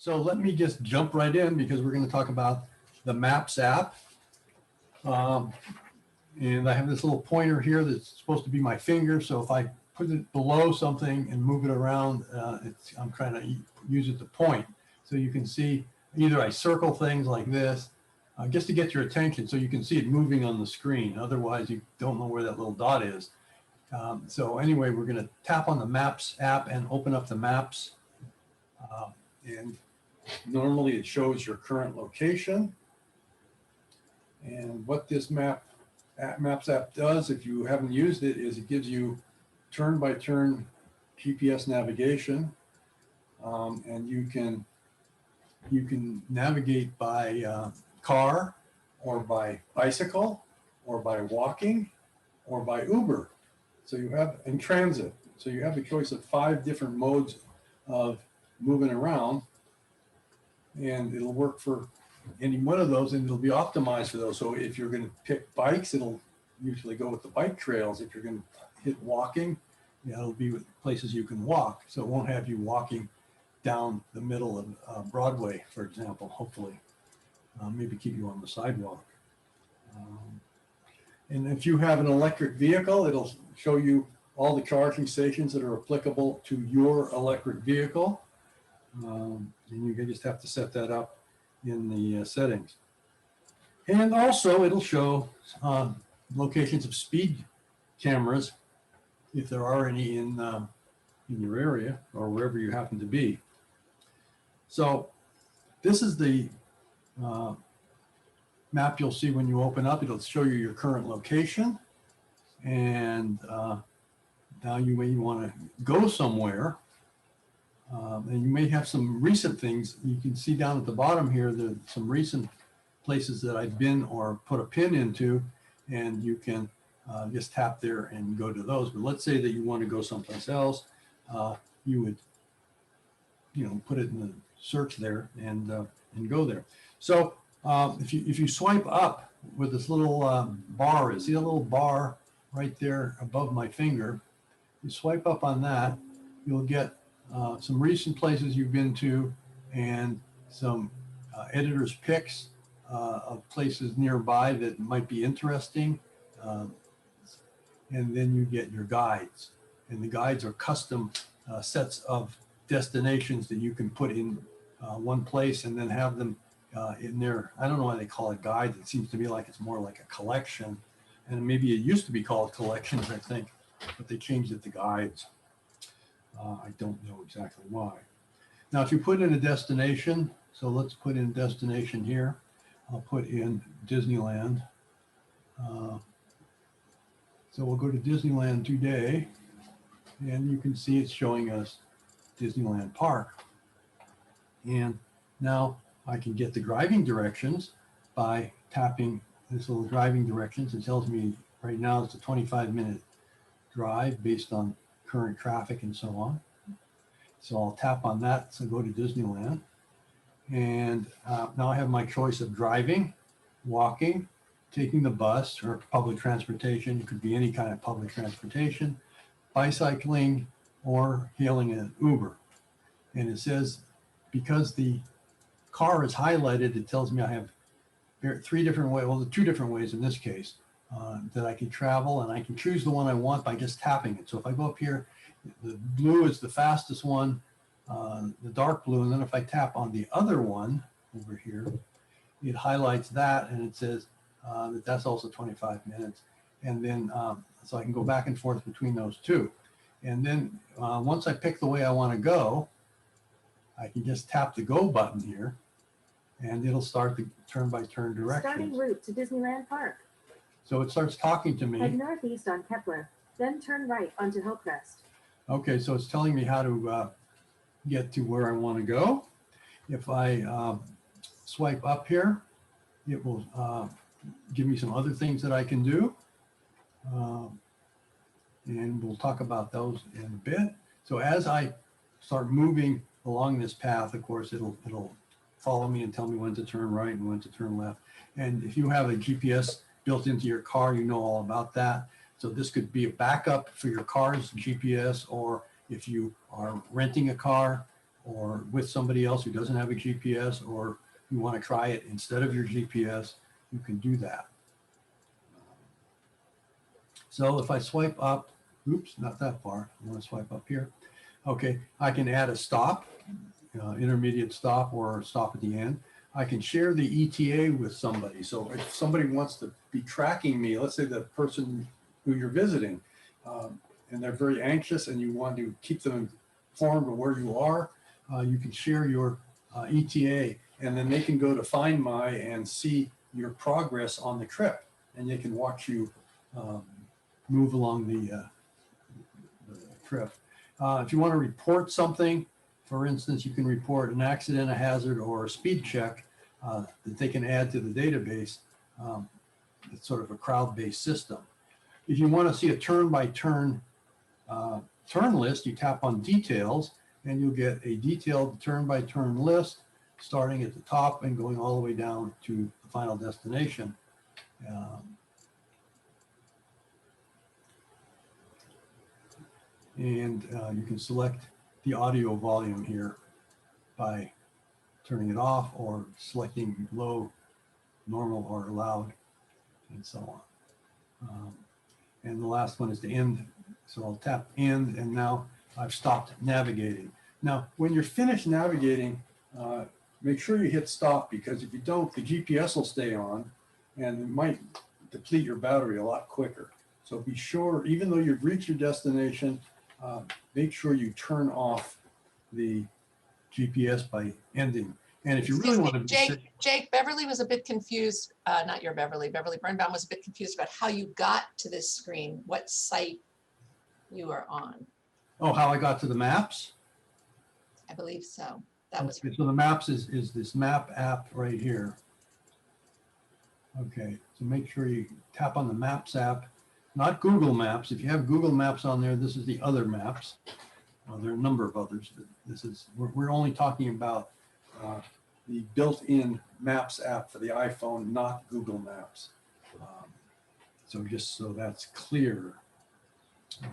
So let me just jump right in because we're going to talk about the Maps app. And I have this little pointer here that's supposed to be my finger. So if I put it below something and move it around, I'm trying to use it to point. So you can see either I circle things like this just to get your attention so you can see it moving on the screen. Otherwise, you don't know where that little dot is. So anyway, we're going to tap on the Maps app and open up the Maps. And normally it shows your current location. And what this Maps app does, if you haven't used it, is it gives you turn-by-turn GPS navigation. And you can navigate by car or by bicycle or by walking or by Uber. So you have in transit. So you have the choice of 5 different modes of moving around, and it'll work for any one of those, and it'll be optimized for those. So if you're going to pick bikes, it'll usually go with the bike trails. If you're going to hit walking, it'll be with places you can walk. So it won't have you walking down the middle of Broadway, for example, hopefully. Maybe keep you on the sidewalk. And if you have an electric vehicle, it'll show you all the charging stations that are applicable to your electric vehicle. And you just have to set that up in the settings. And also it'll show locations of speed cameras, if there are any in your area or wherever you happen to be. So this is the map you'll see when you open up. It'll show you your current location. And now you may want to go somewhere. And you may have some recent things. You can see down at the bottom here, there's some recent places that I've been or put a pin into, and you can just tap there and go to those. But let's say that you want to go someplace else. You would, put it in the search there and go there. So if you swipe up where this little bar is, see a little bar right there above my finger? You swipe up on that, you'll get some recent places you've been to and some editor's picks of places nearby that might be interesting. And then you get your guides. And the guides are custom sets of destinations that you can put in one place and then have them in there. I don't know why they call it guides. It seems to me like it's more like a collection. And maybe it used to be called collections, I think, but they changed it to guides. I don't know exactly why. Now, if you put in a destination, so let's put in destination here. I'll put in Disneyland. So we'll go to Disneyland today, and you can see it's showing us Disneyland Park. And now I can get the driving directions by tapping this little driving directions. It tells me right now it's a 25-minute drive based on current traffic and so on. So I'll tap on that to go to Disneyland. And now I have my choice of driving, walking, taking the bus or public transportation. It could be any kind of public transportation, bicycling, or hailing an Uber. And it says, because the car is highlighted, it tells me I have 3 different ways, well, 2 different ways in this case, that I can travel, and I can choose the one I want by just tapping it. So if I go up here, the blue is the fastest one, the dark blue, and then if I tap on the other one over here, it highlights that, and it says that's also 25 minutes. And then, so I can go back and forth between those 2. And then once I pick the way I want to go, I can just tap the go button here, and it'll start the turn-by-turn directions. Starting route to Disneyland Park. So it starts talking to me. Head northeast on Kepler, then turn right onto Hillcrest. Okay, so it's telling me how to get to where I want to go. If I swipe up here, it will give me some other things that I can do. And we'll talk about those in a bit. So as I start moving along this path, of course, it'll follow me and tell me when to turn right and when to turn left. And if you have a GPS built into your car, you know all about that. So this could be a backup for your car's GPS, or if you are renting a car, or with somebody else who doesn't have a GPS, or you want to try it instead of your GPS, you can do that. So if I swipe up, oops, not that far. I want to swipe up here. Okay, I can add a stop, intermediate stop, or a stop at the end. I can share the ETA with somebody. So if somebody wants to be tracking me, let's say the person who you're visiting, and they're very anxious and you want to keep them informed of where you are, you can share your ETA, and then they can go to Find My and see your progress on the trip, and they can watch you move along the trip. If you want to report something, for instance, you can report an accident, a hazard, or a speed check that they can add to the database. It's sort of a crowd-based system. If you want to see a turn-by-turn turn list, you tap on Details, and you'll get a detailed turn-by-turn list starting at the top and going all the way down to the final destination. And you can select the audio volume here by turning it off or selecting low, normal, or loud, and so on. And the last one is the end. So I'll tap end, and now I've stopped navigating. Now, when you're finished navigating, make sure you hit stop, because if you don't, the GPS will stay on and it might deplete your battery a lot quicker. So be sure, even though you've reached your destination, make sure you turn off the GPS by ending. And if you really want to Jake, Beverly was a bit confused, not your Beverly Birnbaum was a bit confused about how you got to this screen, what site you are on. Oh, how I got to the maps? I believe so. That was okay, so the maps is this map app right here. Okay, so make sure you tap on the Maps app, not Google Maps. If you have Google Maps on there, this is the other maps. There are a number of others, but this is, we're only talking about the built-in Maps app for the iPhone, not Google Maps. So just so that's clear.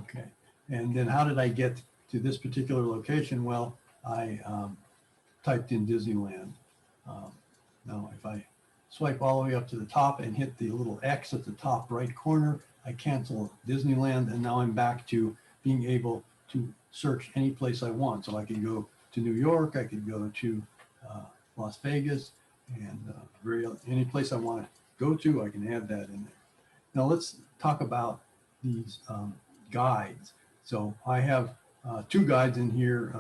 Okay, and then how did I get to this particular location? Well, I typed in Disneyland. Now, if I swipe all the way up to the top and hit the little X at the top right corner, I cancel Disneyland, and now I'm back to being able to search any place I want. So I can go to New York, I could go to Las Vegas, and any place I want to go to, I can add that in there. Now let's talk about these guides. So I have two guides in here,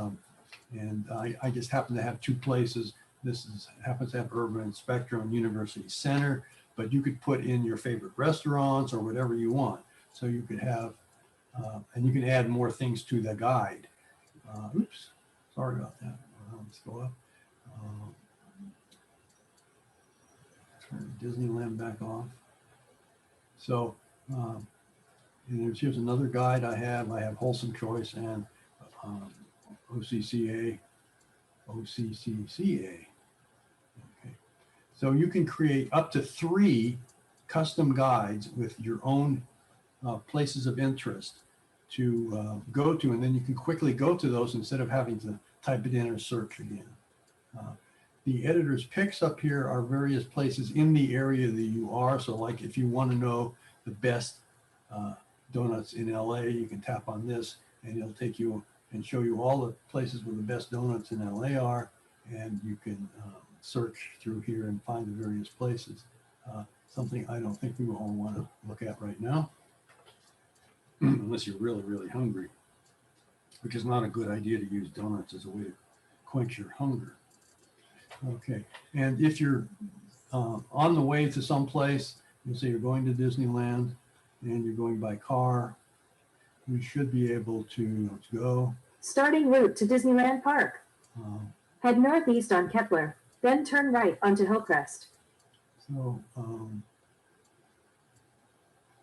and I just happen to have two places. This happens to have Urban Spectrum University Center, but you could put in your favorite restaurants or whatever you want. So you could have, and you can add more things to the guide. Oops, sorry about that. Let's go up. Turn Disneyland back off. So, and here's another guide I have. I have Wholesome Choice and OCCA. Okay. So you can create up to 3 custom guides with your own places of interest to go to, and then you can quickly go to those instead of having to type it in or search again. The editor's picks up here are various places in the area that you are. So like if you want to know the best donuts in LA, you can tap on this and it'll take you and show you all the places where the best donuts in LA are. And you can search through here and find the various places. Something I don't think we all want to look at right now, unless you're really, really hungry, which is not a good idea to use donuts as a way to quench your hunger. Okay, and if you're on the way to some place, you say you're going to Disneyland and you're going by car, you should be able to, let's go. Starting route to Disneyland Park. Head northeast on Kepler, then turn right onto Hillcrest. So,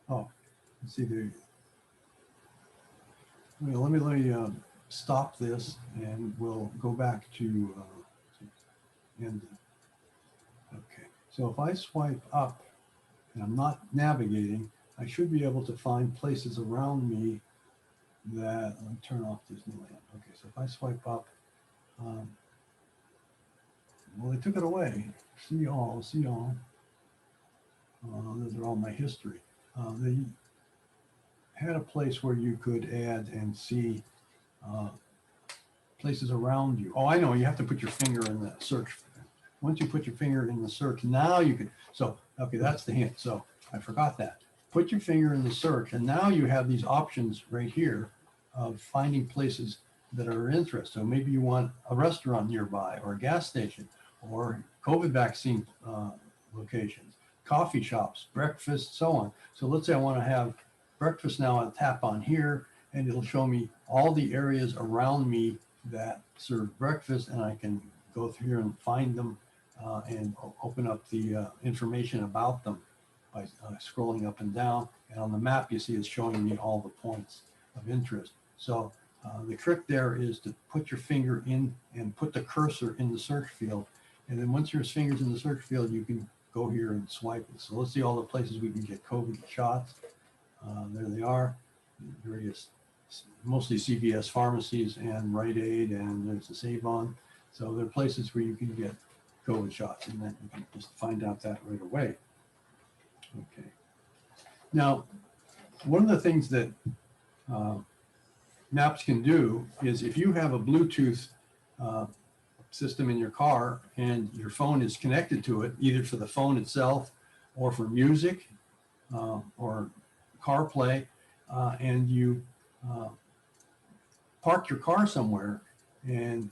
oh, let's see there. Well, let me stop this and we'll go back to end. Okay, so if I swipe up and I'm not navigating, I should be able to find places around me that, let me turn off Disneyland. Okay, so if I swipe up, Well, they took it away. See all, see all. Those are all my history. They had a place where you could add and see places around you. Oh, I know, you have to put your finger in the search. Once you put your finger in the search, now you can, so, okay, that's the hint. So I forgot that. Put your finger in the search, and now you have these options right here of finding places that are of interest. So maybe you want a restaurant nearby, or a gas station, or COVID vaccine locations, coffee shops, breakfast, so on. So let's say I want to have breakfast now. I'll tap on here, and it'll show me all the areas around me that serve breakfast, and I can go through here and find them and open up the information about them by scrolling up and down. And on the map, you see it's showing me all the points of interest. So the trick there is to put your finger in and put the cursor in the search field. And then once your finger's in the search field, you can go here and swipe it. So let's see all the places we can get COVID shots. There they are, various, mostly CVS pharmacies and Rite Aid, and there's the Save On. So there are places where you can get COVID shots, and then you can just find out that right away. Okay. Now, one of the things that maps can do is if you have a Bluetooth system in your car and your phone is connected to it, either for the phone itself or for music or CarPlay, and you park your car somewhere, and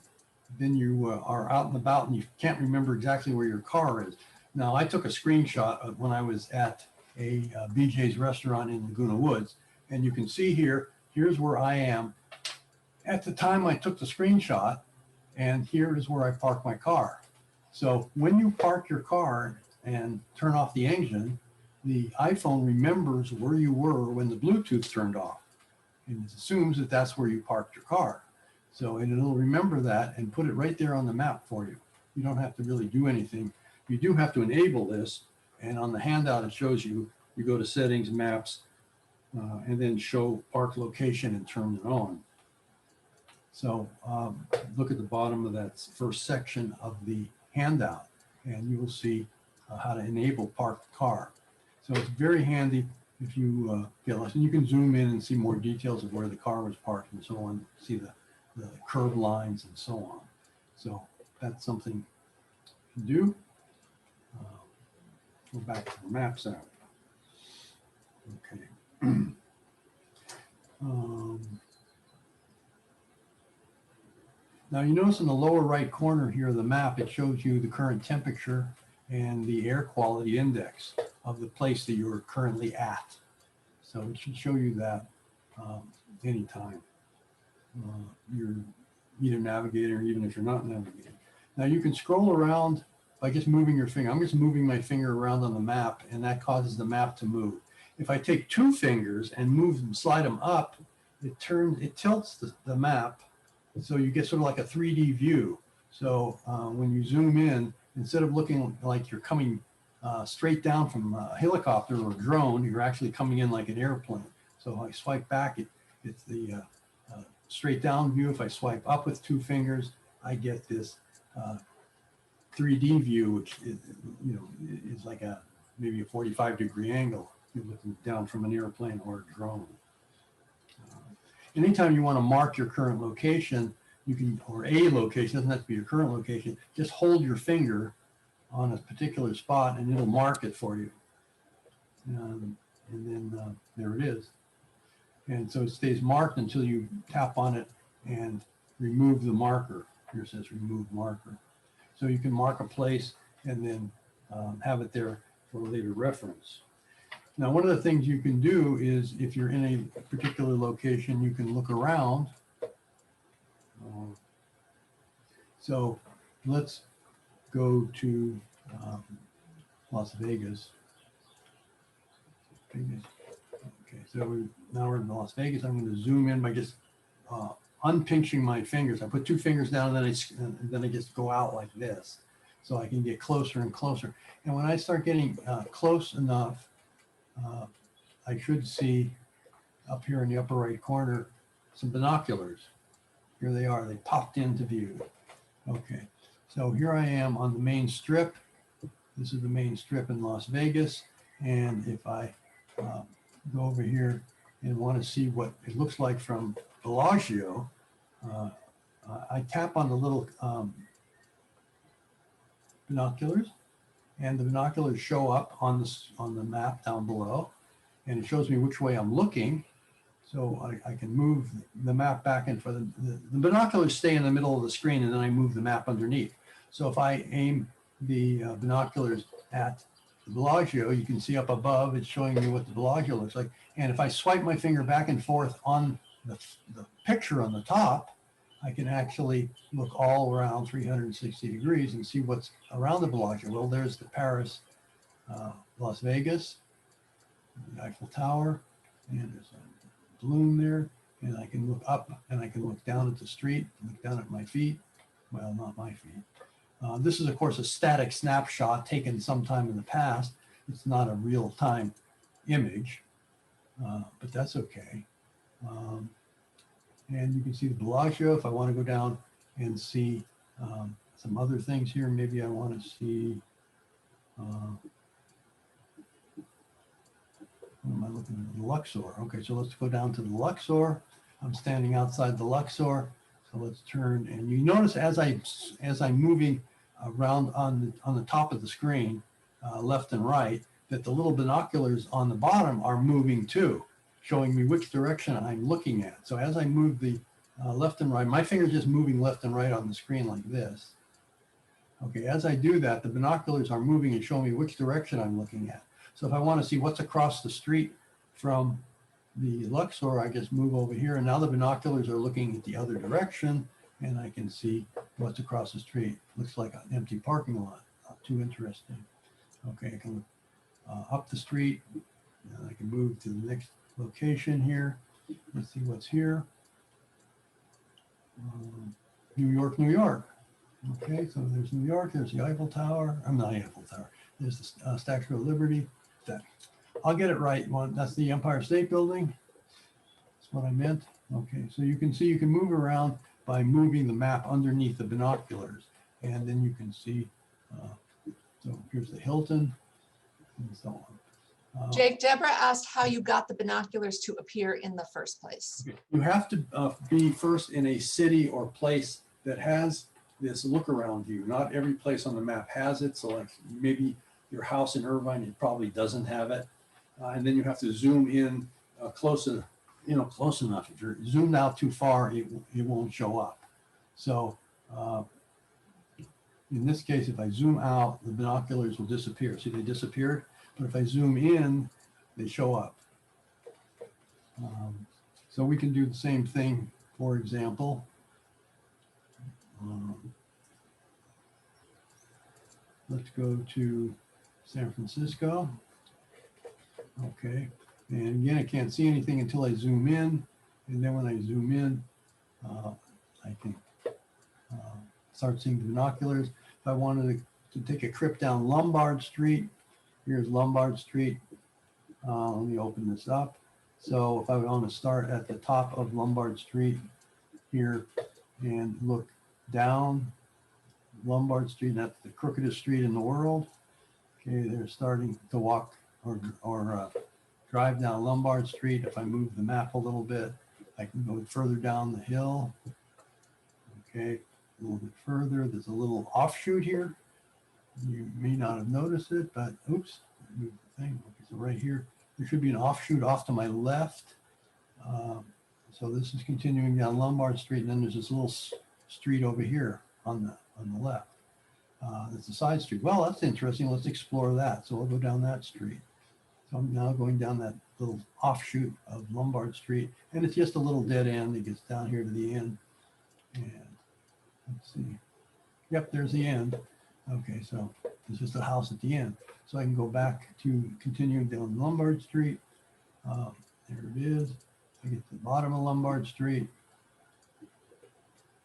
then you are out and about and you can't remember exactly where your car is. Now, I took a screenshot of when I was at a BJ's restaurant in Laguna Woods, and you can see here, here's where I am at the time I took the screenshot, and here is where I parked my car. So when you park your car and turn off the engine, the iPhone remembers where you were when the Bluetooth turned off, and it assumes that that's where you parked your car. So and it'll remember that and put it right there on the map for you. You don't have to really do anything. You do have to enable this, and on the handout it shows you, you go to settings, maps, and then show park location and turn it on. So look at the bottom of that first section of the handout, and you will see how to enable park car. So it's very handy if you get lost. And you can zoom in and see more details of where the car was parked and so on, see the curb lines and so on. So that's something you can do. Go back to the maps app. Okay. Now you notice in the lower right corner here of the map, it shows you the current temperature and the air quality index of the place that you're currently at. So it should show you that anytime you're either navigating or even if you're not navigating. Now you can scroll around by just moving your finger. I'm just moving my finger around on the map, and that causes the map to move. If I take two fingers and move them, slide them up, it tilts the map, so you get sort of like a 3D view. So when you zoom in, instead of looking like you're coming straight down from a helicopter or a drone, you're actually coming in like an airplane. So if I swipe back, it's the straight down view. If I swipe up with two fingers, I get this 3D view, which is, is like maybe a 45-degree angle. You're looking down from an airplane or a drone. Anytime you want to mark your current location, you can, or a location, doesn't have to be your current location, just hold your finger on a particular spot and it'll mark it for you. And then there it is. And so it stays marked until you tap on it and remove the marker. Here it says remove marker. So you can mark a place and then have it there for later reference. Now, one of the things you can do is if you're in a particular location, you can look around. So let's go to Las Vegas. Okay, so now we're in Las Vegas. I'm going to zoom in by just unpinching my fingers. I put two fingers down and then I just go out like this. So I can get closer and closer. And when I start getting close enough, I should see up here in the upper right corner some binoculars. Here they are. They popped into view. Okay, so here I am on the main strip. This is the main strip in Las Vegas. And if I go over here and want to see what it looks like from Bellagio, I tap on the little binoculars, and the binoculars show up on the map down below, and it shows me which way I'm looking. So I can move the map back and forth. The binoculars stay in the middle of the screen, and then I move the map underneath. So if I aim the binoculars at the Bellagio, you can see up above, it's showing me what the Bellagio looks like. And if I swipe my finger back and forth on the picture on the top, I can actually look all around 360 degrees and see what's around the Bellagio. Well, there's the Paris, Las Vegas, the Eiffel Tower, and there's a balloon there. And I can look up and I can look down at the street, look down at my feet. Well, not my feet. This is, of course, a static snapshot taken sometime in the past. It's not a real-time image, but that's okay. And you can see the Bellagio. If I want to go down and see some other things here, maybe I want to see, what am I looking at? The Luxor. Okay, so let's go down to the Luxor. I'm standing outside the Luxor. So let's turn, and you notice as I'm moving around on the top of the screen, left and right, that the little binoculars on the bottom are moving too, showing me which direction I'm looking at. So as I move the left and right, my finger's just moving left and right on the screen like this. Okay, as I do that, the binoculars are moving and showing me which direction I'm looking at. So if I want to see what's across the street from the Luxor, I just move over here, and now the binoculars are looking at the other direction, and I can see what's across the street. Looks like an empty parking lot. Not too interesting. Okay, I can look up the street, and I can move to the next location here. Let's see what's here. New York, New York. Okay, so there's New York, there's the Eiffel Tower. I'm not Eiffel Tower. There's the Statue of Liberty. I'll get it right. That's the Empire State Building. That's what I meant. Okay, so you can see you can move around by moving the map underneath the binoculars. And then you can see, so here's the Hilton and so on. Jake, Deborah asked how you got the binoculars to appear in the first place. Okay. You have to be first in a city or place that has this look around view. Not every place on the map has it. So like maybe your house in Irvine, it probably doesn't have it. And then you have to zoom in close enough. If you're zoomed out too far, it won't show up. So in this case, if I zoom out, the binoculars will disappear. See, they disappeared. But if I zoom in, they show up. So we can do the same thing, for example. Let's go to San Francisco. Okay, and again, I can't see anything until I zoom in. And then when I zoom in, I can start seeing the binoculars. If I wanted to take a trip down Lombard Street, here's Lombard Street. Let me open this up. So if I want to start at the top of Lombard Street here and look down Lombard Street, that's the crookedest street in the world. Okay, they're starting to walk or drive down Lombard Street. If I move the map a little bit, I can go further down the hill. Okay, a little bit further. There's a little offshoot here. You may not have noticed it, but oops, move the thing. Okay, so right here, there should be an offshoot off to my left. So this is continuing down Lombard Street, and then there's this little street over here on the left. That's a side street. Well, that's interesting. Let's explore that. So we'll go down that street. So I'm now going down that little offshoot of Lombard Street, and it's just a little dead end. It gets down here to the end. And let's see. Yep, there's the end. Okay, so there's just a house at the end. So I can go back to continuing down Lombard Street. There it is. I get to the bottom of Lombard Street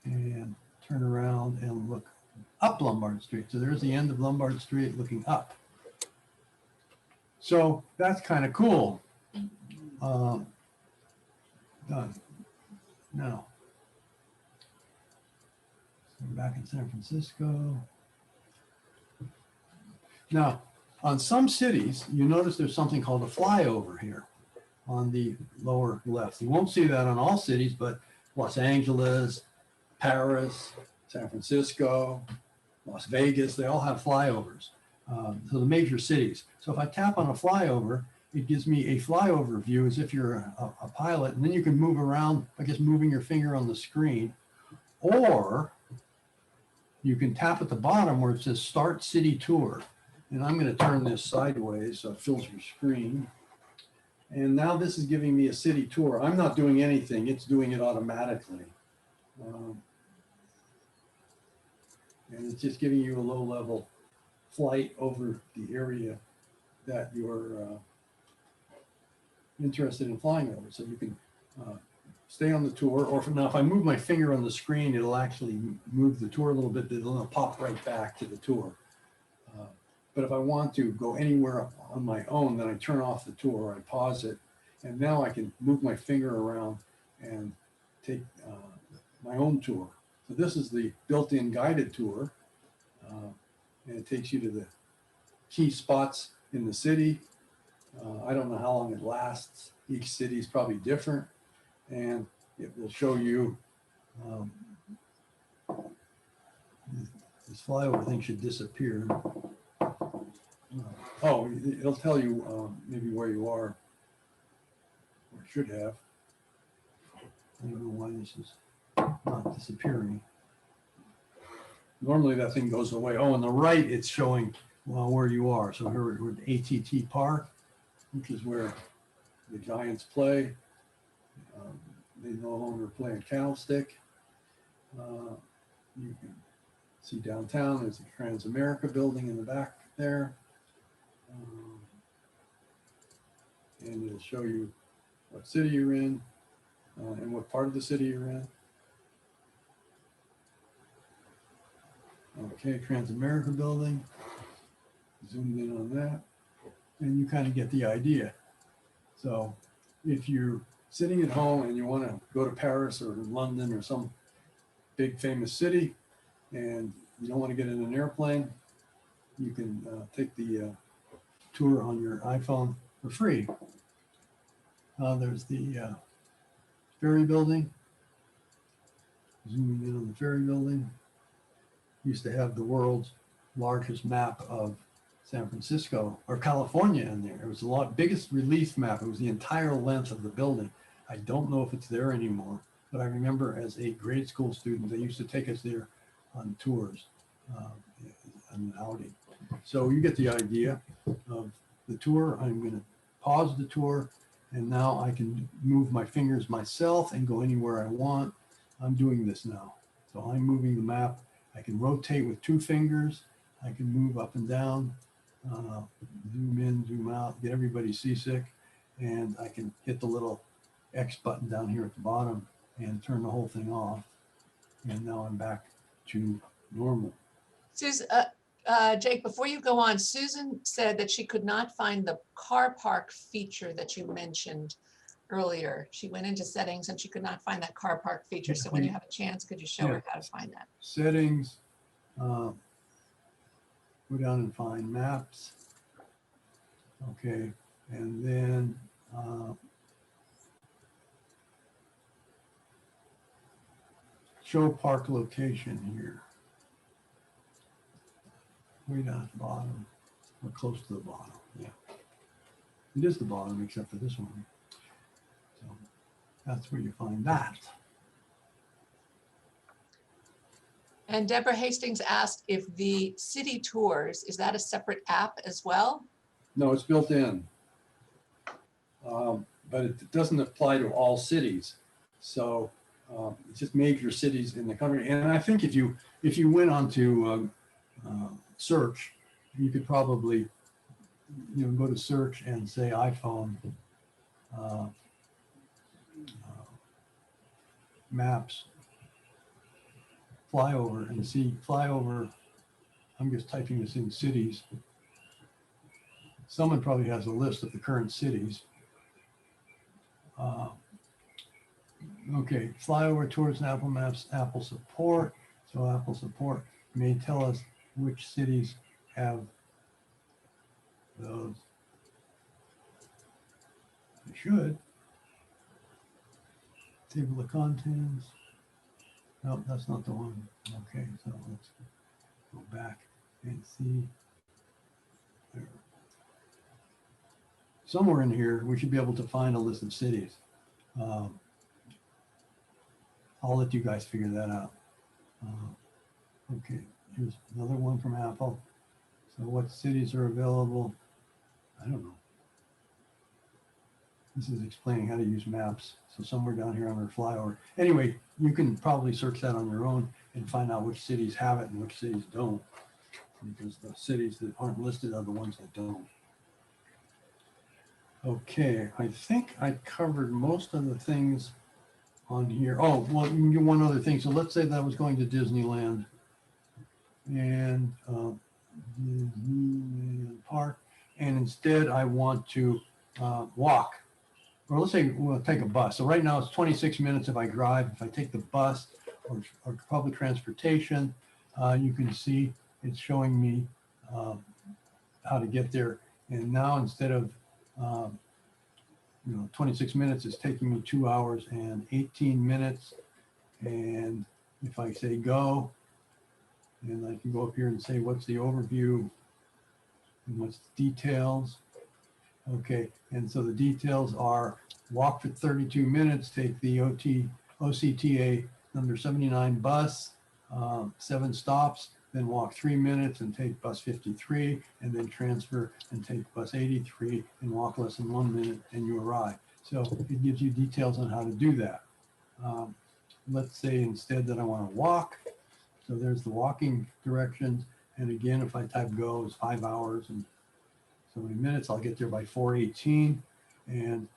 and turn around and look up Lombard Street. So there's the end of Lombard Street looking up. So that's kind of cool. Done. Now, We're back in San Francisco. Now, on some cities, you notice there's something called a flyover here on the lower left. You won't see that on all cities, but Los Angeles, Paris, San Francisco, Las Vegas, they all have flyovers. So the major cities. So if I tap on a flyover, it gives me a flyover view as if you're a pilot, and then you can move around by just moving your finger on the screen, or you can tap at the bottom where it says Start City Tour. And I'm going to turn this sideways so it fills your screen. And now this is giving me a city tour. I'm not doing anything. It's doing it automatically. And it's just giving you a low-level flight over the area that you're interested in flying over. So you can stay on the tour, or now if I move my finger on the screen, it'll actually move the tour a little bit. It'll pop right back to the tour. But if I want to go anywhere on my own, then I turn off the tour, I pause it, and now I can move my finger around and take my own tour. So this is the built-in guided tour, and it takes you to the key spots in the city. I don't know how long it lasts. Each city is probably different, and it will show you. This flyover thing should disappear. Oh, it'll tell you maybe where you are, or it should have. I don't know why this is not disappearing. Normally that thing goes away. Oh, on the right, it's showing where you are. So here we're at ATT Park, which is where the Giants play. They no longer play in Candlestick. You can see downtown, there's the Transamerica building in the back there. And it'll show you what city you're in and what part of the city you're in. Okay, Transamerica building. Zoomed in on that. And you kind of get the idea. So if you're sitting at home and you want to go to Paris or London or some big famous city and you don't want to get in an airplane, you can take the tour on your iPhone for free. There's the ferry building. Zooming in on the ferry building. Used to have the world's largest map of San Francisco or California in there. It was the biggest relief map. It was the entire length of the building. I don't know if it's there anymore, but I remember as a grade school student, they used to take us there on tours, on an outing. So you get the idea of the tour. I'm going to pause the tour, and now I can move my fingers myself and go anywhere I want. I'm doing this now. So I'm moving the map. I can rotate with 2 fingers. I can move up and down, zoom in, zoom out, get everybody seasick, and I can hit the little X button down here at the bottom and turn the whole thing off. And now I'm back to normal. Susan, Jake, before you go on, Susan said that she could not find the car park feature that you mentioned earlier. She went into settings and she could not find that car park feature. So when you have a chance, could you show her how to find that? Settings, go down and find maps. Okay, and then show park location here. Way down at the bottom, or close to the bottom, yeah. It is the bottom except for this one. So that's where you find that. And Deborah Hastings asked if the city tours, is that a separate app as well? No, it's built in. But it doesn't apply to all cities. So it's just major cities in the country. And I think if you went onto search, you could probably go to search and say iPhone maps flyover and see flyover. I'm just typing this in cities. Someone probably has a list of the current cities. Okay, flyover tours and Apple Maps, Apple support. So Apple support may tell us which cities have those. It should. Table of contents. No, that's not the one. Okay, so let's go back and see. There. Somewhere in here, we should be able to find a list of cities. I'll let you guys figure that out. Okay, here's another one from Apple. So what cities are available? I don't know. This is explaining how to use maps. So somewhere down here under Flyover. Anyway, you can probably search that on your own and find out which cities have it and which cities don't. Because the cities that aren't listed are the ones that don't. Okay, I think I covered most of the things on here. Oh, well, you can do one other thing. So let's say that I was going to Disneyland and Disneyland Park, and instead I want to walk. Or let's say we'll take a bus. So right now it's 26 minutes if I drive. If I take the bus or public transportation, you can see it's showing me how to get there. And now instead of 26 minutes, it's taking me 2 hours and 18 minutes. And if I say go, and I can go up here and say, what's the overview and what's the details? Okay, and so the details are walk for 32 minutes, take the OCTA number 79 bus, 7 stops, then walk 3 minutes and take bus 53, and then transfer and take bus 83 and walk less than 1 minute and you arrive. So it gives you details on how to do that. Let's say instead that I want to walk. So there's the walking directions. And again, if I type go, it's 5 hours and so many minutes. I'll get there by 4:18. And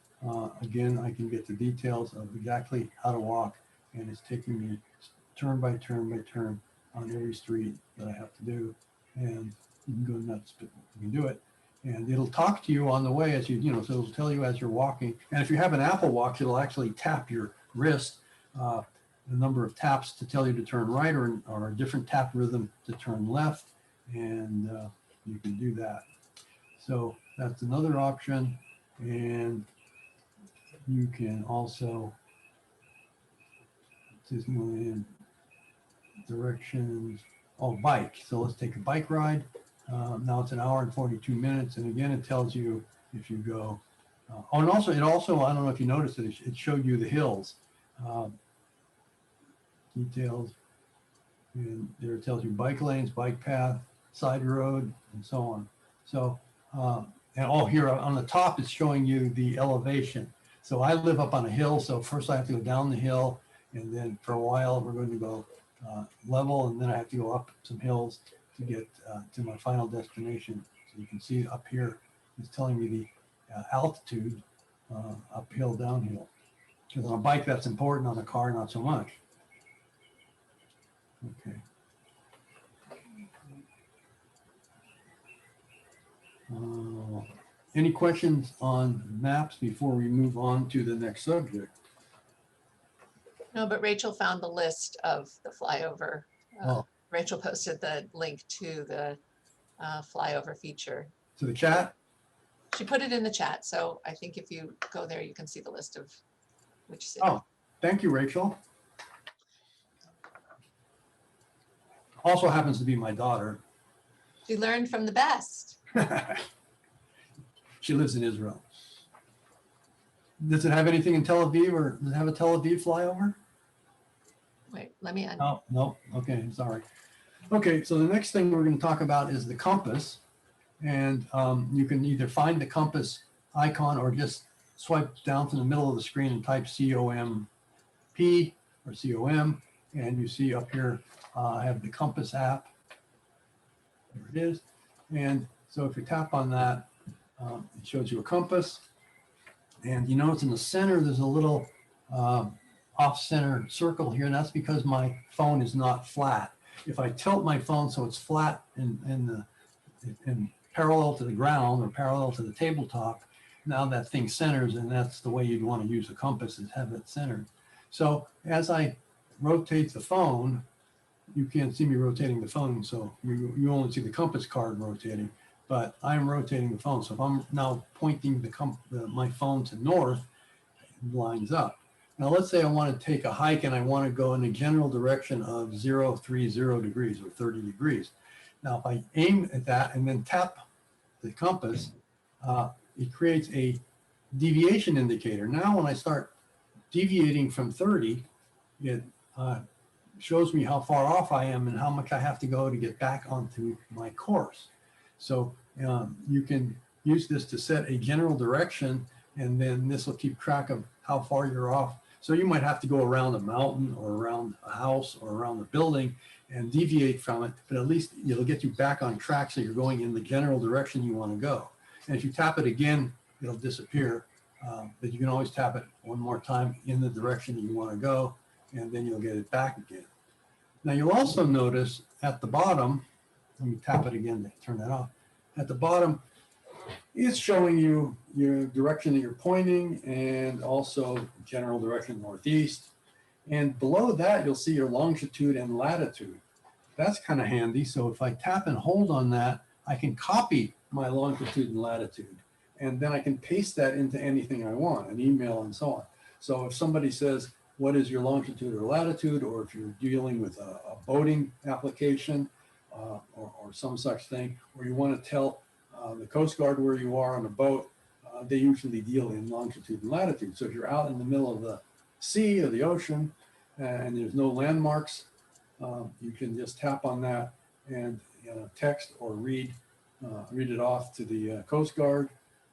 again, I can get the details of exactly how to walk. And it's taking me turn by turn by turn on every street that I have to do. And you can go nuts, but you can do it. And it'll talk to you on the way as so it'll tell you as you're walking. And if you have an Apple Watch, it'll actually tap your wrist, the number of taps to tell you to turn right or a different tap rhythm to turn left. And you can do that. So that's another option. And you can also Disneyland directions, bike. So let's take a bike ride. Now it's 1 hour and 42 minutes. And again, it tells you if you go. And also, I don't know if you noticed it, it showed you the hills. Details. And there it tells you bike lanes, bike path, side road, and so on. So, and here on the top, it's showing you the elevation. So I live up on a hill. So first I have to go down the hill. And then for a while, we're going to go level. And then I have to go up some hills to get to my final destination. So you can see up here, it's telling me the altitude, uphill, downhill. Because on a bike, that's important. On a car, not so much. Okay. Any questions on maps before we move on to the next subject? No, but Rachel found the list of the Flyover. Rachel posted the link to the Flyover feature. To the chat? She put it in the chat. So I think if you go there, you can see the list of which city. Oh, thank you, Rachel. Also happens to be my daughter. She learned from the best. She lives in Israel. Does it have anything in Tel Aviv, or does it have a Tel Aviv flyover? Wait, let me. Oh, no. Okay, sorry. Okay, so the next thing we're going to talk about is the compass. And you can either find the compass icon or just swipe down from the middle of the screen and type COMP or COM. And you see up here, I have the compass app. There it is. And so if you tap on that, it shows you a compass. And you notice in the center, there's a little off-center circle here, and that's because my phone is not flat. If I tilt my phone so it's flat and parallel to the ground or parallel to the tabletop, now that thing centers, and that's the way you'd want to use a compass, is have it centered. So as I rotate the phone, you can't see me rotating the phone, so you only see the compass card rotating, but I'm rotating the phone. So if I'm now pointing my phone to north, it lines up. Now let's say I want to take a hike and I want to go in a general direction of 030 degrees or 30 degrees. Now if I aim at that and then tap the compass, it creates a deviation indicator. Now when I start deviating from 30, it shows me how far off I am and how much I have to go to get back onto my course. So you can use this to set a general direction, and then this will keep track of how far you're off. So you might have to go around a mountain or around a house or around a building and deviate from it, but at least it'll get you back on track so you're going in the general direction you want to go. And if you tap it again, it'll disappear, but you can always tap it one more time in the direction you want to go, and then you'll get it back again. Now you'll also notice at the bottom, let me tap it again to turn that off. At the bottom, it's showing you your direction that you're pointing and also general direction northeast. And below that, you'll see your longitude and latitude. That's kind of handy. So if I tap and hold on that, I can copy my longitude and latitude. And then I can paste that into anything I want, an email and so on. So if somebody says, what is your longitude or latitude, or if you're dealing with a boating application or some such thing, or you want to tell the Coast Guard where you are on a boat, they usually deal in longitude and latitude. So if you're out in the middle of the sea or the ocean and there's no landmarks, you can just tap on that and text or read it off to the Coast Guard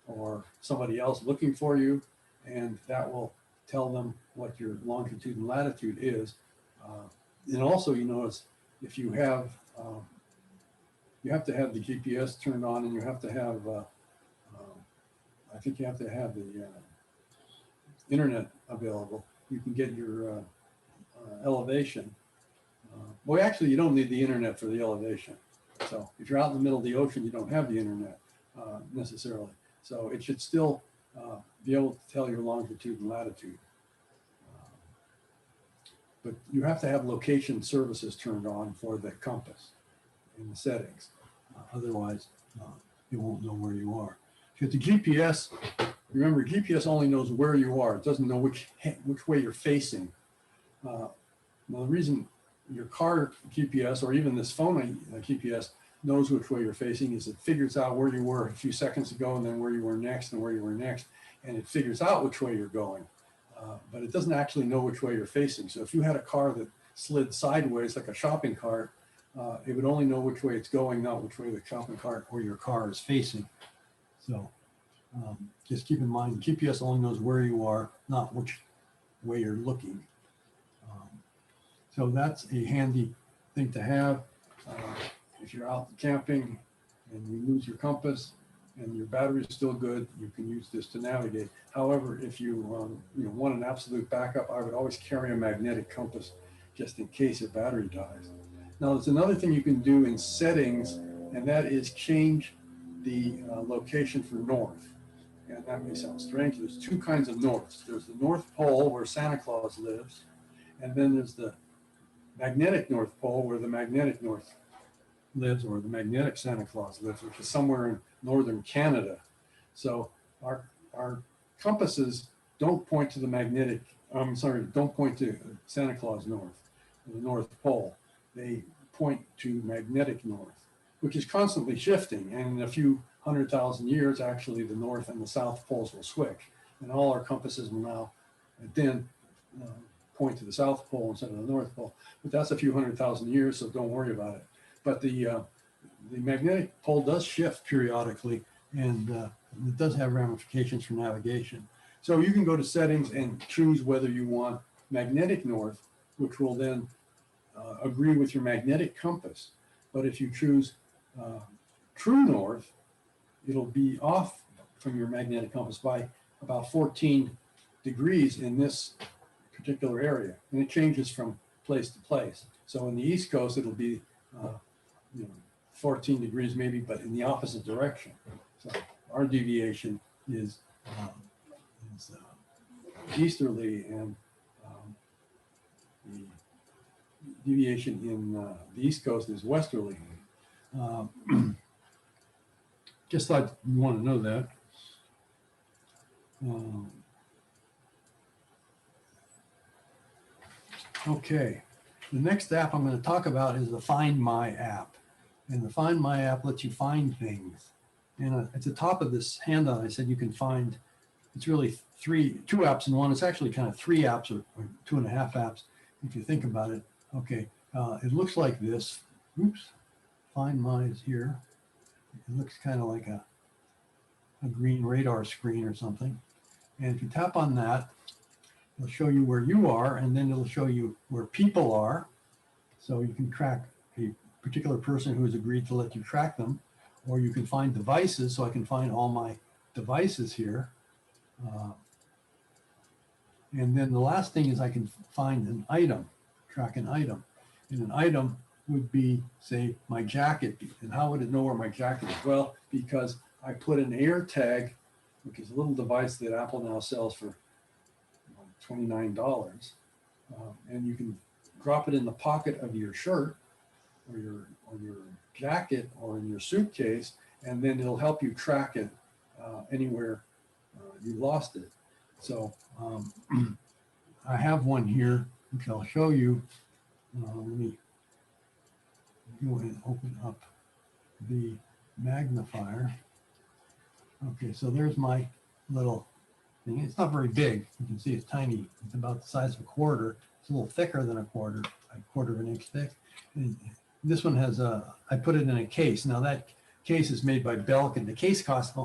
or somebody else looking for you, and that will tell them what your longitude and latitude is. And also, you notice if you have to have the GPS turned on, and you have to have, I think you have to have the internet available. You can get your elevation. Well, actually, you don't need the internet for the elevation. So if you're out in the middle of the ocean, you don't have the internet necessarily. So it should still be able to tell your longitude and latitude. But you have to have location services turned on for the compass in the settings. Otherwise, it won't know where you are. Because the GPS, remember, GPS only knows where you are. It doesn't know which way you're facing. Now, the reason your car GPS or even this phone GPS knows which way you're facing is it figures out where you were a few seconds ago and then where you were next and where you were next. And it figures out which way you're going. But it doesn't actually know which way you're facing. So if you had a car that slid sideways like a shopping cart, it would only know which way it's going, not which way the shopping cart or your car is facing. So just keep in mind, GPS only knows where you are, not which way you're looking. So that's a handy thing to have. If you're out camping and you lose your compass and your battery is still good, you can use this to navigate. However, if you want an absolute backup, I would always carry a magnetic compass just in case your battery dies. Now, there's another thing you can do in settings, and that is change the location for north. And that may sound strange. There's two kinds of norths. There's the North Pole where Santa Claus lives, and then there's the magnetic North Pole where the magnetic North lives, or the magnetic Santa Claus lives, which is somewhere in northern Canada. So our compasses don't point to the magnetic, don't point to Santa Claus North, the North Pole. They point to magnetic north, which is constantly shifting. And in a few 100,000 years, actually, the North and the South poles will switch. And all our compasses will now then point to the South Pole instead of the North Pole. But that's a few 100,000 years, so don't worry about it. But the magnetic pole does shift periodically, and it does have ramifications for navigation. So you can go to settings and choose whether you want magnetic north, which will then agree with your magnetic compass. But if you choose true north, it'll be off from your magnetic compass by about 14 degrees in this particular area. And it changes from place to place. So in the East Coast, it'll be 14 degrees maybe, but in the opposite direction. So our deviation is easterly, and the deviation in the East Coast is westerly. Just thought you want to know that. Okay, the next app I'm going to talk about is the Find My app. And the Find My app lets you find things. And at the top of this handout, I said you can find, it's really two apps in one. It's actually kind of 3 apps or 2.5 apps if you think about it. Okay, it looks like this. Oops, Find My is here. It looks kind of like a green radar screen or something. And if you tap on that, it'll show you where you are, and then it'll show you where people are. So you can track a particular person who has agreed to let you track them, or you can find devices. So I can find all my devices here. And then the last thing is I can find an item, track an item. And an item would be, say, my jacket. And how would it know where my jacket is? Well, because I put an AirTag, which is a little device that Apple now sells for $29, and you can drop it in the pocket of your shirt or your jacket or in your suitcase, and then it'll help you track it anywhere you lost it. So I have one here, which I'll show you. Let me go ahead and open up the magnifier. Okay, so there's my little thing. It's not very big. You can see it's tiny. It's about the size of a quarter. It's a little thicker than a quarter of an inch thick. And this one has I put it in a case. Now that case is made by Belkin. The case costs,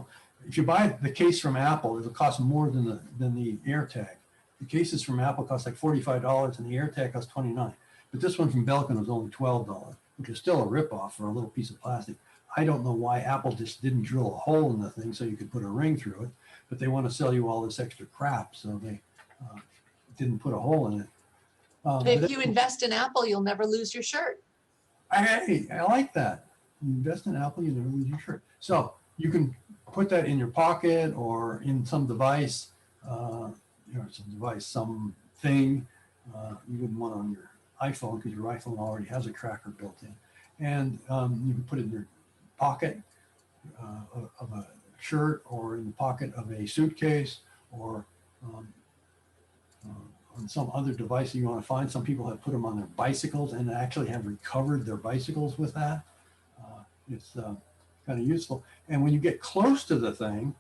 if you buy the case from Apple, it'll cost more than the AirTag. The cases from Apple cost like $45 and the AirTag costs $29. But this one from Belkin was only $12, which is still a ripoff for a little piece of plastic. I don't know why Apple just didn't drill a hole in the thing so you could put a ring through it, but they want to sell you all this extra crap, so they didn't put a hole in it. If you invest in Apple, you'll never lose your shirt. Hey, I like that. You invest in Apple, you never lose your shirt. So you can put that in your pocket or in some device, something. You wouldn't want on your iPhone because your iPhone already has a tracker built in. And you can put it in your pocket of a shirt or in the pocket of a suitcase or on some other device that you want to find. Some people have put them on their bicycles and actually have recovered their bicycles with that. It's kind of useful. And when you get close to the thing,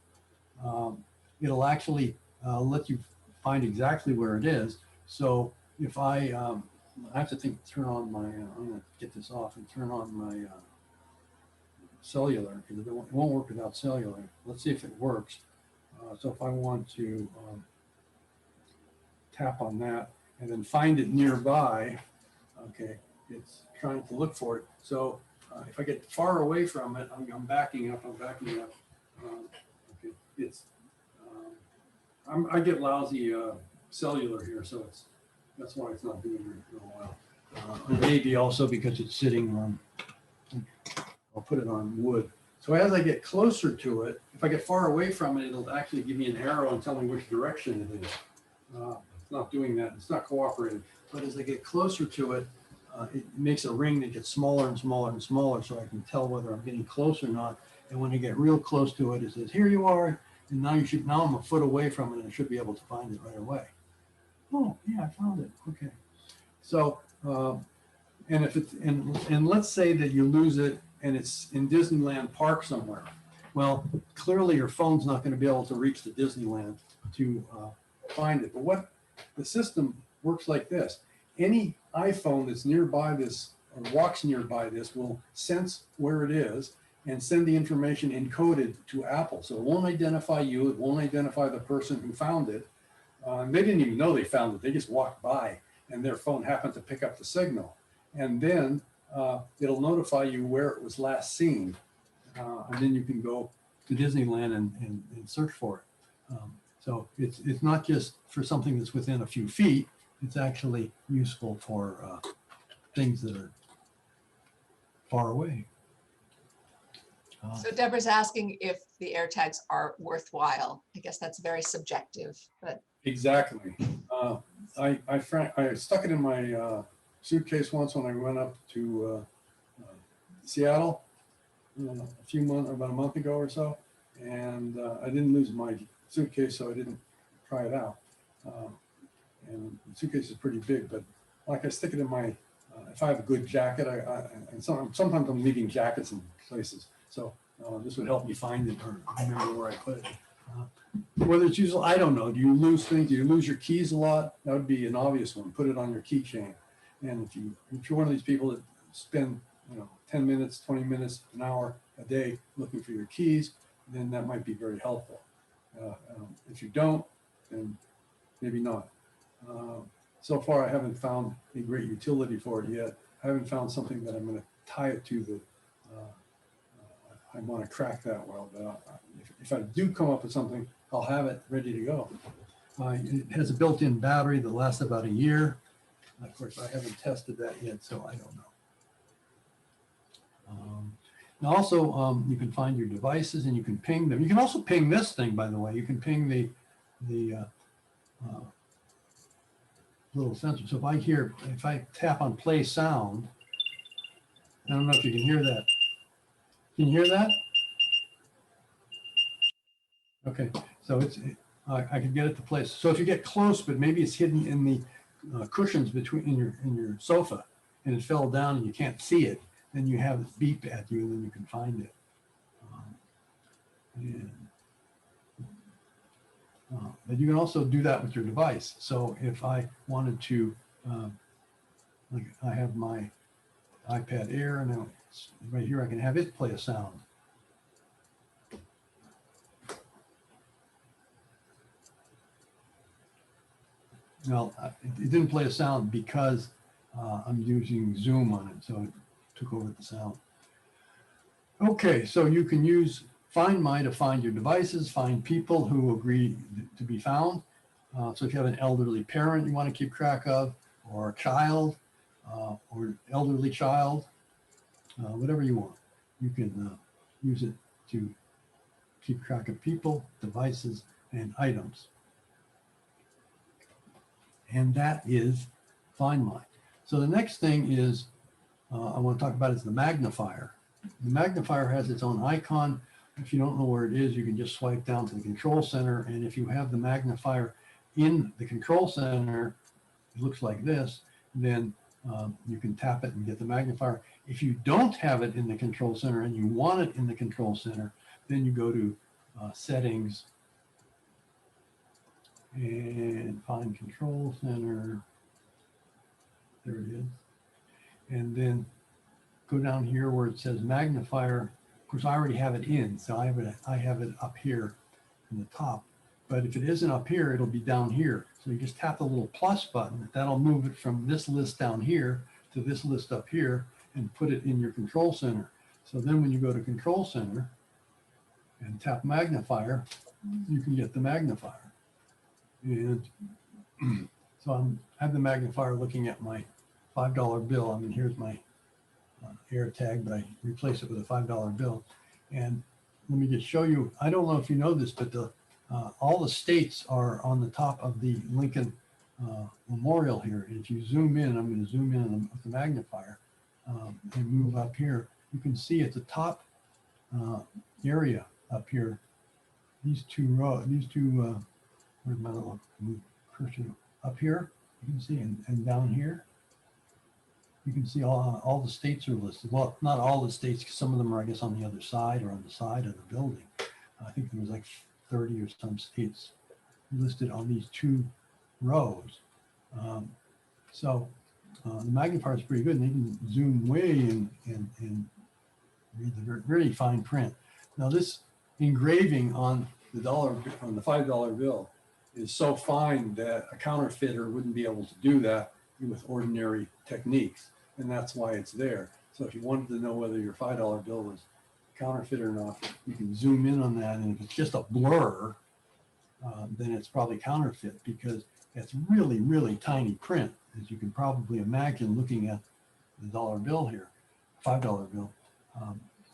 it'll actually let you find exactly where it is. So if I have to turn on my, I'm going to get this off and turn on my cellular, because it won't work without cellular. Let's see if it works. So if I want to tap on that and then find it nearby, okay, it's trying to look for it. So if I get far away from it, I'm backing up. Okay, I get lousy cellular here, so that's why it's not doing it for a while. Maybe also because it's sitting on, I'll put it on wood. So as I get closer to it, if I get far away from it, it'll actually give me an arrow and tell me which direction it is. It's not doing that. It's not cooperating. But as I get closer to it, it makes a ring that gets smaller and smaller and smaller, so I can tell whether I'm getting close or not. And when I get real close to it, it says, "Here you are." And now I'm a foot away from it, and I should be able to find it right away. Oh, yeah, I found it. Okay. So, and if it's and let's say that you lose it and it's in Disneyland Park somewhere. Well, clearly your phone's not going to be able to reach the Disneyland to find it. But what the system works like this: any iPhone that's nearby this or walks nearby this will sense where it is and send the information encoded to Apple. So it won't identify you. It won't identify the person who found it. They didn't even know they found it. They just walked by and their phone happened to pick up the signal. And then it'll notify you where it was last seen. And then you can go to Disneyland and search for it. So it's not just for something that's within a few feet. It's actually useful for things that are far away. So Deborah's asking if the AirTags are worthwhile. I guess that's very subjective, but Exactly. I stuck it in my suitcase once when I went up to Seattle about a month ago or so, and I didn't lose my suitcase, so I didn't try it out. And the suitcase is pretty big, but like I stick it in my, if I have a good jacket, and sometimes I'm leaving jackets in places, so this would help me find it or remember where I put it. Whether it's useful, I don't know. Do you lose things? Do you lose your keys a lot? That would be an obvious one. Put it on your keychain. And if you're one of these people that spend 10 minutes, 20 minutes, an hour a day looking for your keys, then that might be very helpful. If you don't, then maybe not. So far, I haven't found a great utility for it yet. I haven't found something that I'm going to tie it to that I want to crack that well. But if I do come up with something, I'll have it ready to go. It has a built-in battery that lasts about a year. Of course, I haven't tested that yet, so I don't know. Now also, you can find your devices and you can ping them. You can also ping this thing, by the way. You can ping the little sensor. So if I tap on play sound, I don't know if you can hear that. Can you hear that? Okay, so I can get it to play. So if you get close, but maybe it's hidden in the cushions in your sofa, and it fell down and you can't see it, then you have it beep at you, and then you can find it. But you can also do that with your device. So if I wanted to, like I have my iPad Air, and right here I can have it play a sound. Well, it didn't play a sound because I'm using Zoom on it, so it took over the sound. Okay, so you can use Find My to find your devices, find people who agree to be found. So if you have an elderly parent you want to keep track of, or a child, or elderly child, whatever you want, you can use it to keep track of people, devices, and items. And that is Find My. So the next thing is I want to talk about is the magnifier. The magnifier has its own icon. If you don't know where it is, you can just swipe down to the control center. And if you have the magnifier in the control center, it looks like this, then you can tap it and get the magnifier. If you don't have it in the control center and you want it in the control center, then you go to settings and find control center. There it is. And then go down here where it says magnifier. Of course, I already have it in, so I have it up here in the top. But if it isn't up here, it'll be down here. So you just tap the little plus button. That'll move it from this list down here to this list up here and put it in your control center. So then when you go to control center and tap magnifier, you can get the magnifier. And so I have the magnifier looking at my $5 bill. I mean, here's my air tag, but I replace it with a $5 bill. And let me just show you, I don't know if you know this, but all the states are on the top of the Lincoln Memorial here. And if you zoom in, I'm going to zoom in with the magnifier and move up here. You can see at the top area up here, these two, where's my little cursor? Up here, you can see, and down here, you can see all the states are listed. Well, not all the states, because some of them are, I guess, on the other side or on the side of the building. I think there was like 30 or some states listed on these two rows. So the magnifier is pretty good, and they can zoom way in and read the very fine print. Now this engraving on the $5 bill is so fine that a counterfeiter wouldn't be able to do that with ordinary techniques, and that's why it's there. So if you wanted to know whether your $5 bill was counterfeit or not, you can zoom in on that, and if it's just a blur, then it's probably counterfeit, because it's really, really tiny print, as you can probably imagine looking at the dollar bill here, $5 bill.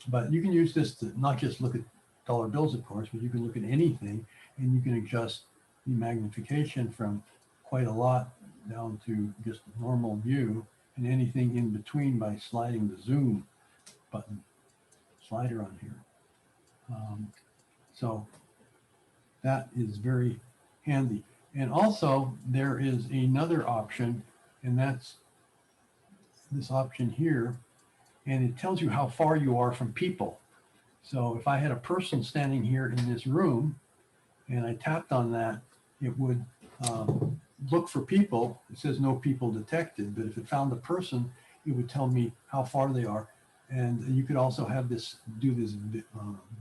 But you can use this to not just look at dollar bills, of course, but you can look at anything, and you can adjust the magnification from quite a lot down to just a normal view, and anything in between by sliding the zoom button slider on here. So that is very handy. And also there is another option, and that's this option here, and it tells you how far you are from people. So if I had a person standing here in this room and I tapped on that, it would look for people. It says no people detected, but if it found a person, it would tell me how far they are. And you could also have this, do this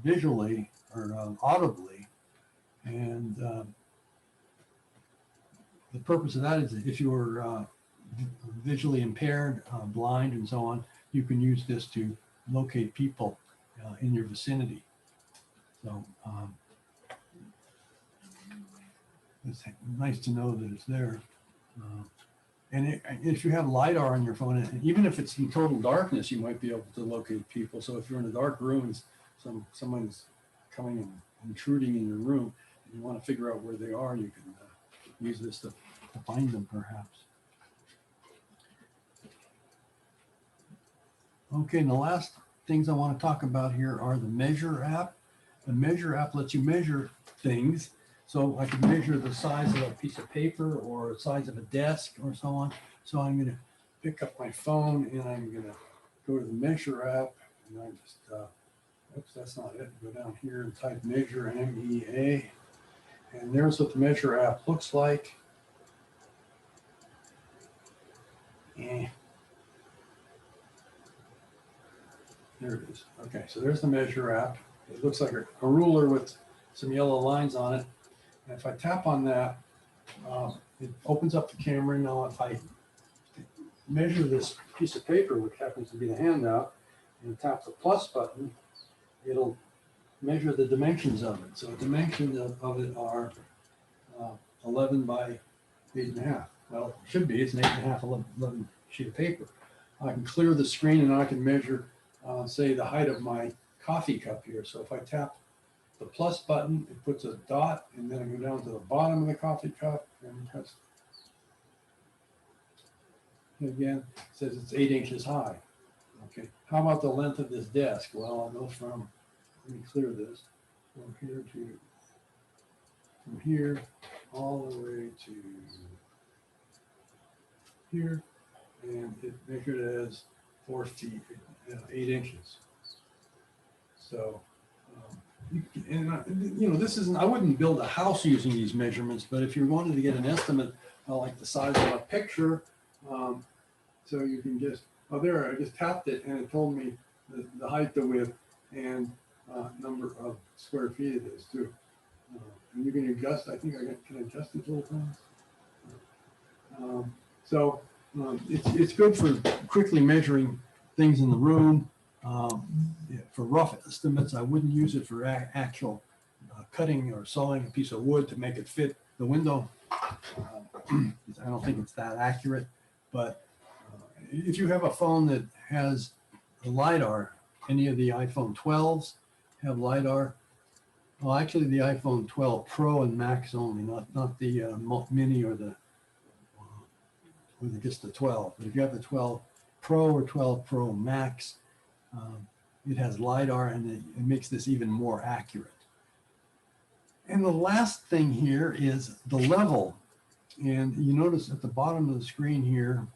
visually or audibly. And the purpose of that is that if you're visually impaired, blind, and so on, you can use this to locate people in your vicinity. So it's nice to know that it's there. And if you have LiDAR on your phone, and even if it's in total darkness, you might be able to locate people. So if you're in a dark room and someone's coming and intruding in your room, and you want to figure out where they are, you can use this to find them, perhaps. Okay, and the last things I want to talk about here are the Measure app. The Measure app lets you measure things. So I can measure the size of a piece of paper or the size of a desk or so on. So I'm going to pick up my phone and I'm going to go to the Measure app, and I just, oops, that's not it. Go down here and type Measure, M-E-A. And there's what the Measure app looks like. There it is. Okay, so there's the Measure app. It looks like a ruler with some yellow lines on it. And if I tap on that, it opens up the camera. Now, if I measure this piece of paper, which happens to be the handout, and tap the plus button, it'll measure the dimensions of it. So the dimensions of it are 11 by 8.5. Well, it should be. It's an 8.5, 11 sheet of paper. I can clear the screen and I can measure, say, the height of my coffee cup here. So if I tap the plus button, it puts a dot, and then I go down to the bottom of the coffee cup and press. Again, it says it's 8 inches high. Okay, how about the length of this desk? Well, I'll go from, let me clear this, from here all the way to here, and it measured as 4 feet, 8 inches. So, and you know, this isn't, I wouldn't build a house using these measurements, but if you wanted to get an estimate like the size of a picture, so you can just, oh, there, I just tapped it and it told me the height, the width, and number of square feet it is too. And you can adjust, I think I can adjust these little things. It's good for quickly measuring things in the room. For rough estimates, I wouldn't use it for actual cutting or sawing a piece of wood to make it fit the window. I don't think it's that accurate, but if you have a phone that has a LiDAR, any of the iPhone 12s have LiDAR. Well, actually the iPhone 12 Pro and Max only, not the Mini or just the 12. But if you have the 12 Pro or 12 Pro Max, it has LiDAR, and it makes this even more accurate. And the last thing here is the level. And you notice at the bottom of the screen here,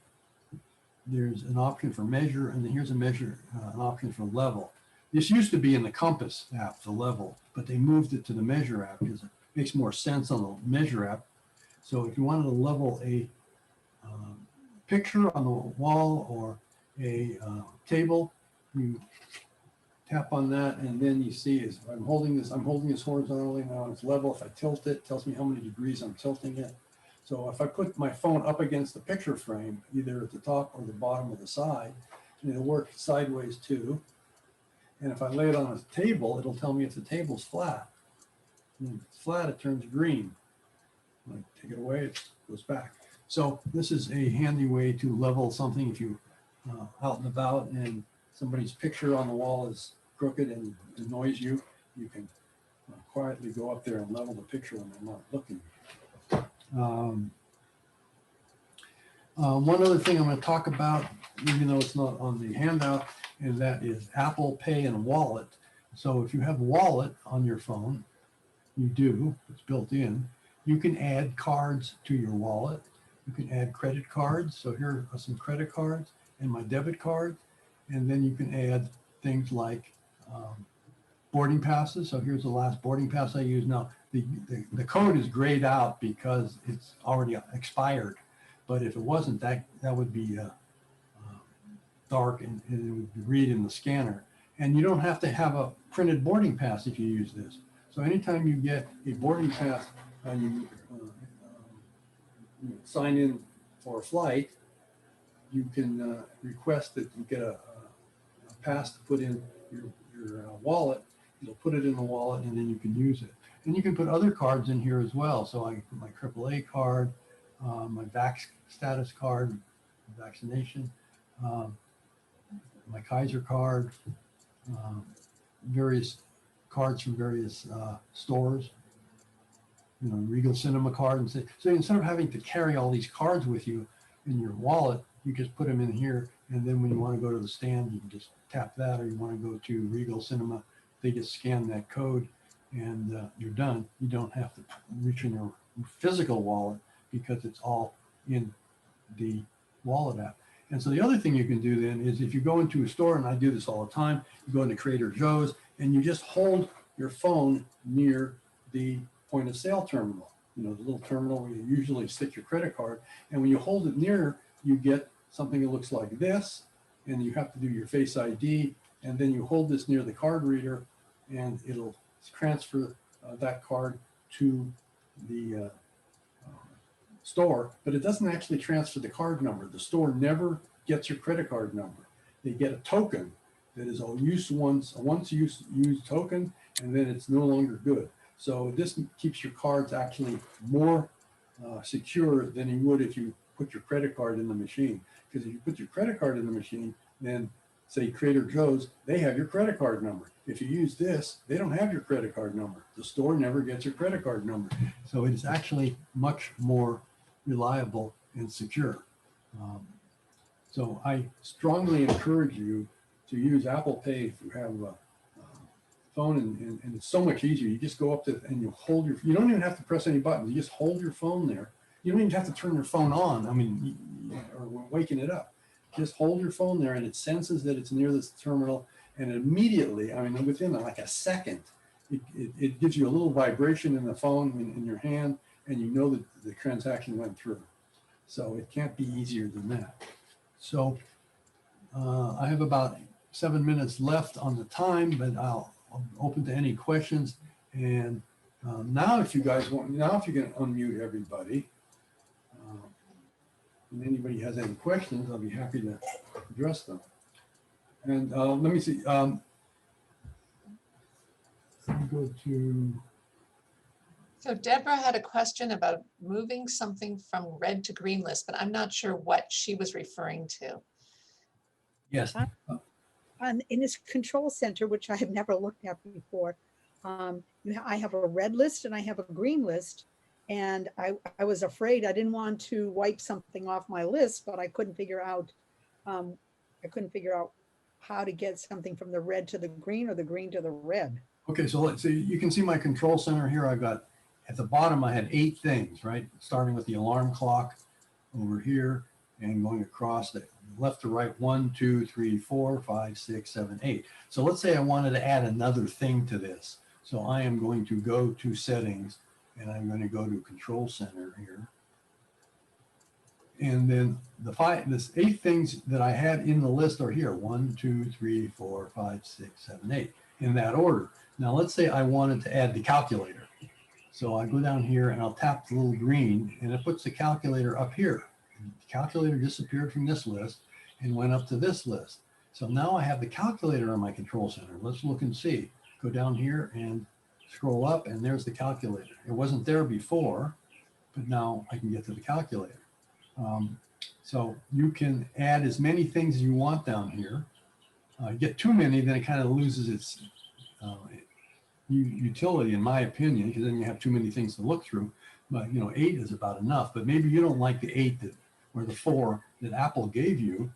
there's an option for measure, and here's an option for level. This used to be in the Compass app, the level, but they moved it to the Measure app because it makes more sense on the Measure app. So if you wanted to level a picture on the wall or a table, you tap on that, and then you see is I'm holding this horizontally now, it's level. If I tilt it, it tells me how many degrees I'm tilting it. So if I put my phone up against the picture frame, either at the top or the bottom or the side, it'll work sideways too. And if I lay it on a table, it'll tell me if the table's flat. And if it's flat, it turns green. When I take it away, it goes back. So this is a handy way to level something if you out and about and somebody's picture on the wall is crooked and annoys you. You can quietly go up there and level the picture when they're not looking. One other thing I'm going to talk about, even though it's not on the handout, and that is Apple Pay and Wallet. So if you have Wallet on your phone, you do, it's built in, you can add cards to your wallet. You can add credit cards. So here are some credit cards and my debit card. And then you can add things like boarding passes. So here's the last boarding pass I used. Now, the code is grayed out because it's already expired. But if it wasn't, that would be dark and it would read in the scanner. And you don't have to have a printed boarding pass if you use this. So anytime you get a boarding pass, you sign in for a flight, you can request that you get a pass to put in your wallet. It'll put it in the wallet and then you can use it. And you can put other cards in here as well. So I can put my AAA card, my vax status card, vaccination, my Kaiser card, various cards from various stores, you know, Regal Cinema card. And so instead of having to carry all these cards with you in your wallet, you just put them in here. And then when you want to go to the stand, you can just tap that, or you want to go to Regal Cinema, they just scan that code and you're done. You don't have to reach in your physical wallet because it's all in the wallet app. And so the other thing you can do then is if you go into a store, and I do this all the time, you go into Trader Joe's and you just hold your phone near the point of sale terminal, you know, the little terminal where you usually stick your credit card. And when you hold it near, you get something that looks like this, and you have to do your Face ID, and then you hold this near the card reader and it'll transfer that card to the store, but it doesn't actually transfer the card number. The store never gets your credit card number. They get a token that is a once used token, and then it's no longer good. So this keeps your cards actually more secure than you would if you put your credit card in the machine. Because if you put your credit card in the machine, then say Trader Joe's, they have your credit card number. If you use this, they don't have your credit card number. The store never gets your credit card number. So it is actually much more reliable and secure. So I strongly encourage you to use Apple Pay if you have a phone, and it's so much easier. You just go up to and you hold you don't even have to press any buttons. You just hold your phone there. You don't even have to turn your phone on. I mean, or waking it up. Just hold your phone there and it senses that it's near this terminal, and immediately, I mean, within like a second, it gives you a little vibration in the phone in your hand, and you know that the transaction went through. So it can't be easier than that. So I have about 7 minutes left on the time, but I'm open to any questions. And now if you guys want, now if you can unmute everybody, and anybody has any questions, I'll be happy to address them. And let me see. Let me go to. So Deborah had a question about moving something from red to green list, but I'm not sure what she was referring to. Yes. In this control center, which I have never looked at before, I have a red list and I have a green list. And I was afraid, I didn't want to wipe something off my list, but I couldn't figure out how to get something from the red to the green or the green to the red. Okay, so let's see, you can see my control center here. I've got, at the bottom, I had 8 things, right? Starting with the alarm clock over here and going across the left to right, 1, 2, 3, 4, 5, 6, 7, 8. So let's say I wanted to add another thing to this. So I am going to go to settings, and I'm going to go to control center here. And then this 8 things that I had in the list are here. 1, 2, 3, 4, 5, 6, 7, 8 in that order. Now let's say I wanted to add the calculator. So I go down here and I'll tap the little green and it puts the calculator up here. And the calculator disappeared from this list and went up to this list. So now I have the calculator on my control center. Let's look and see. Go down here and scroll up, and there's the calculator. It wasn't there before, but now I can get to the calculator. So you can add as many things as you want down here. Get too many, then it kind of loses its utility, in my opinion, because then you have too many things to look through. But 8 is about enough. But maybe you don't like the 8 that or the 4 that Apple gave you,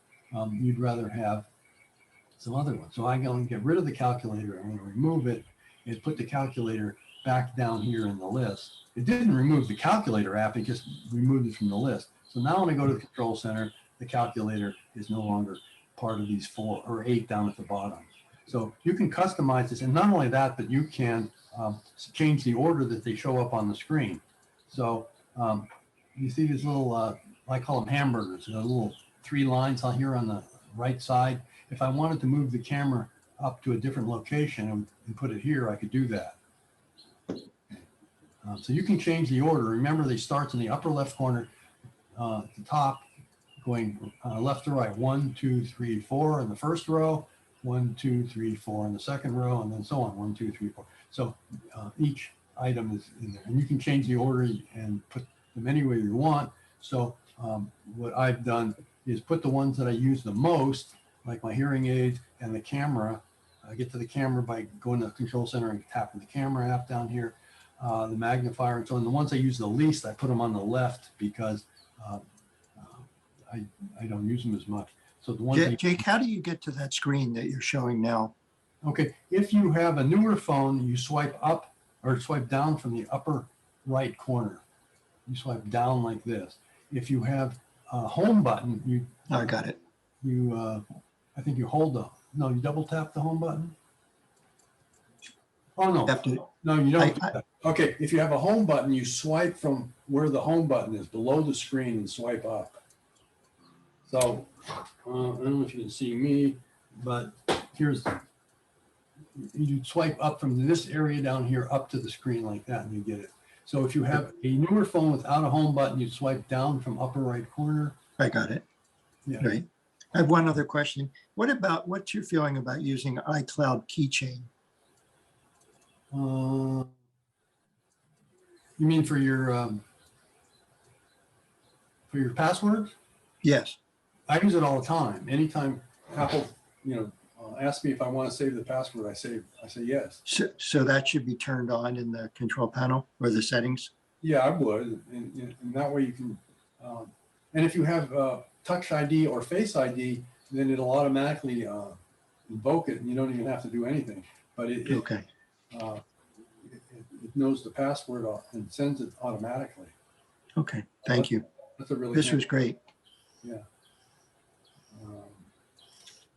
you'd rather have some other ones. So I'm going to get rid of the calculator. I'm going to remove it and put the calculator back down here in the list. It didn't remove the calculator app, it just removed it from the list. So now when I go to the control center, the calculator is no longer part of these 4 or 8 down at the bottom. So you can customize this, and not only that, but you can change the order that they show up on the screen. So you see these little, I call them hamburgers, the little 3 lines out here on the right side. If I wanted to move the camera up to a different location and put it here, I could do that. So you can change the order. Remember, they start in the upper left corner at the top, going left to right, 1, 2, 3, 4 in the first row, 1, 2, 3, 4 in the second row, and then so on, 1, 2, 3, 4. So each item is in there, and you can change the order and put them any way you want. So what I've done is put the ones that I use the most, like my hearing aids and the camera. I get to the camera by going to the control center and tapping the camera app down here, the magnifier and so on. The ones I use the least, I put them on the left because I don't use them as much. So the ones Jake, how do you get to that screen that you're showing now? Okay, if you have a newer phone, you swipe up or swipe down from the upper right corner. You swipe down like this. If you have a home button, you I got it. I think you hold you double tap the home button. Oh no, Have to- no, you don't. Okay, if you have a home button, you swipe from where the home button is below the screen and swipe up. So I don't know if you can see me, but you swipe up from this area down here up to the screen like that and you get it. So if you have a newer phone without a home button, you swipe down from upper right corner. I got it. Yeah. Right. I have one other question. What's your feeling about using iCloud Keychain? You mean for your passwords? Yes. I use it all the time. Anytime Apple, asks me if I want to save the password, I say yes. So that should be turned on in the control panel or the settings? Yeah, I would, and that way you can. And if you have Touch ID or Face ID, then it'll automatically invoke it, and you don't even have to do anything. But it knows the password and sends it automatically. Okay, thank you. That's a really. This was great. Yeah.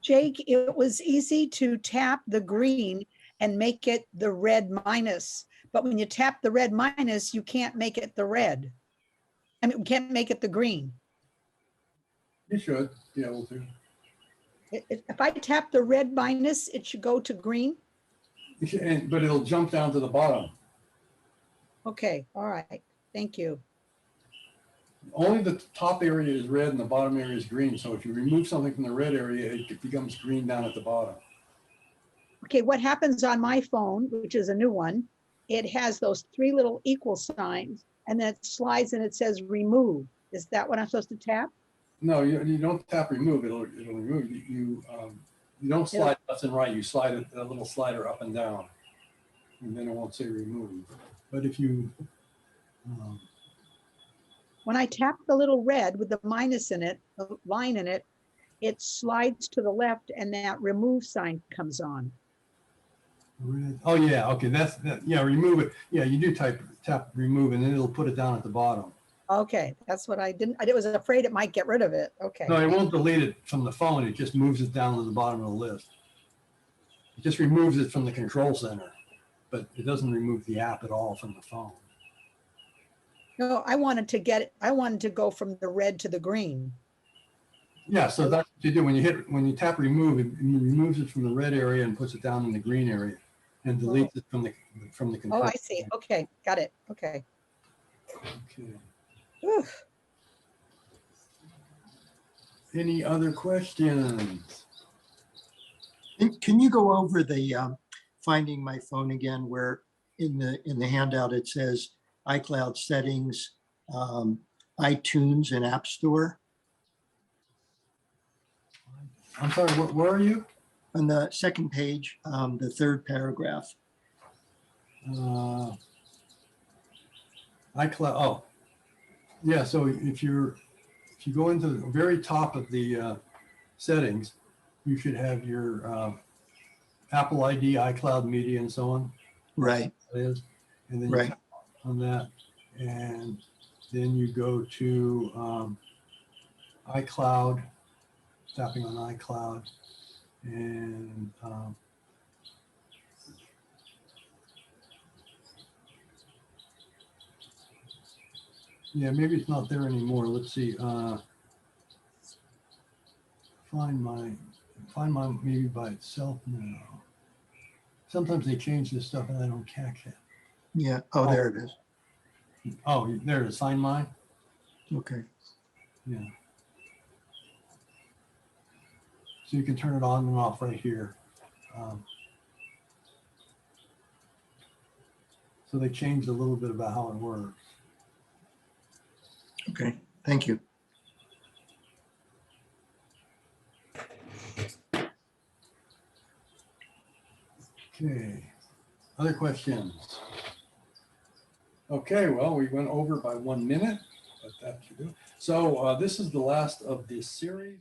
Jake, it was easy to tap the green and make it the red minus. But when you tap the red minus, you can't make it the red. I mean, can't make it the green. You should be able to. If I tap the red minus, it should go to green. But it'll jump down to the bottom. Okay, all right, thank you. Only the top area is red and the bottom area is green. So if you remove something from the red area, it becomes green down at the bottom. Okay, what happens on my phone, which is a new one, it has those 3 little equal signs and then it slides and it says remove. Is that what I'm supposed to tap? No, you don't tap remove. It'll remove. You don't slide left and right. You slide it, a little slider up and down, and then it won't say remove. But if you When I tap the little red with the minus in it, the line in it, it slides to the left and that remove sign comes on. red, oh yeah, okay, that's that. Yeah, remove it. Yeah, you do tap remove, and then it'll put it down at the bottom. Okay, that's what I was afraid it might get rid of it. Okay. No, it won't delete it from the phone. It just moves it down to the bottom of the list. It just removes it from the control center, but it doesn't remove the app at all from the phone. No, I wanted to go from the red to the green. Yeah, so that's what you do when you tap remove, it removes it from the red area and puts it down in the green area, and deletes it from the control. Oh, I see. Okay, got it. Okay. Okay. Whew. Any other questions? Can you go over the finding my phone again, where in the handout it says iCloud settings, iTunes and App Store? I'm sorry, where are you? On the second page, the third paragraph. iCloud, oh. Yeah, so if you if you go into the very top of the settings, you should have your Apple ID, iCloud Media, and so on. Right, That is, and then you right. tap on that, and then you go to iCloud, tapping on iCloud, and yeah, maybe it's not there anymore. Let's see. Find my maybe by itself now. Sometimes they change this stuff and I don't catch it. Yeah. Oh, there it is. Oh, there it is. Find mine. Okay. Yeah. So you can turn it on and off right here. So they changed a little bit about how it works. Okay. Thank you. Okay. Other questions? Okay, well, we went over by 1 minute, but that should do. So this is the last of this series.